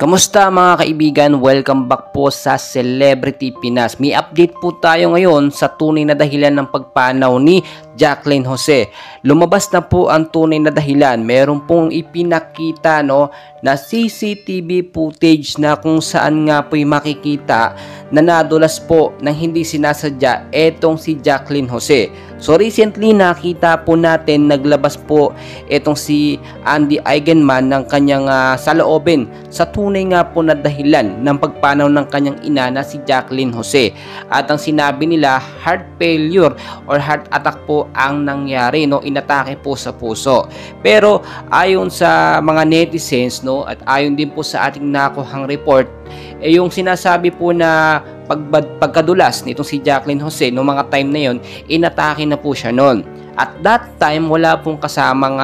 Kamusta mga kaibigan? Welcome back po sa Celebrity Pinas. May update po tayo ngayon sa tunay na dahilan ng pagpanaw ni Jacqueline Jose. Lumabas na po ang tunay na dahilan. Meron pong ipinakita na CCTV footage na kung saan nga po'y makikita na nadulas po ng hindi sinasadya etong si Jacqueline Jose. So recently nakita po natin naglabas po etong si Andy Eigenman ng kanyang saloobin sa tunay nga po na dahilan ng pagpanaw ng kanyang ina na si Jacqueline Jose. At ang sinabi nila, heart failure or heart attack po ang nangyari, inatake po sa puso. Pero ayon sa mga netizens at ayon din po sa ating nakuhang report, yung sinasabi po na pagkadulas nitong si Jacqueline Jose noong mga time na yon, inatake na po siya noon. At that time, wala pong kasamang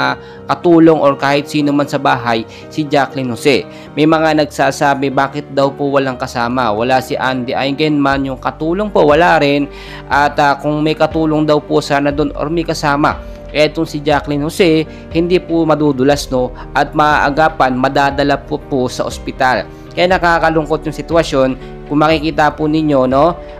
katulong or kahit sino man sa bahay si Jacqueline Jose. May mga nagsasabi bakit daw po walang kasama. Wala si Andy Eigenman, yung katulong po wala rin. At kung may katulong daw po sana doon or may kasama, etong si Jacqueline Jose, hindi po madudulas at maagapan, madadala po sa ospital. Kaya nakakalungkot yung sitwasyon. Kung makikita po ninyo,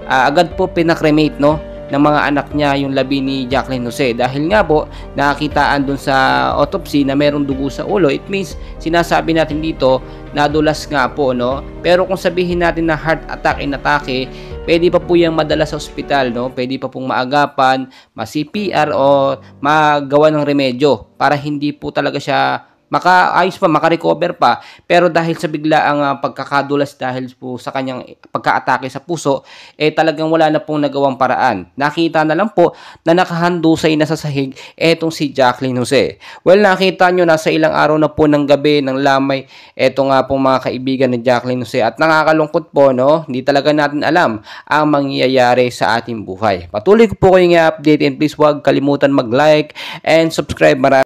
agad po pinakremate ng mga anak niya yung labi ni Jacqueline Jose, dahil nga po nakakitaan dun sa autopsy na merong dugo sa ulo. It means sinasabi natin dito nadulas nga po, pero kung sabihin natin na heart attack inatake, pwede pa po yung madala sa ospital, pwede pa pong maagapan, ma-CPR o magawa ng remedyo para hindi po talaga siya makaayos pa, makarecover pa. Pero dahil sa biglaang pagkakadulas dahil po sa kanyang pagkaatake sa puso, talagang wala na pong nagawang paraan. Nakita na lang po na nakahandusay na sa sahig etong si Jacqueline Jose. Well, nakita nyo nasa ilang araw na po ng gabi ng lamay eto nga pong mga kaibigan ni Jacqueline Jose. At nakakalungkot po, hindi talaga natin alam ang mangyayari sa ating buhay. Patuloy ko po kayong i-update, and please huwag kalimutan mag-like and subscribe.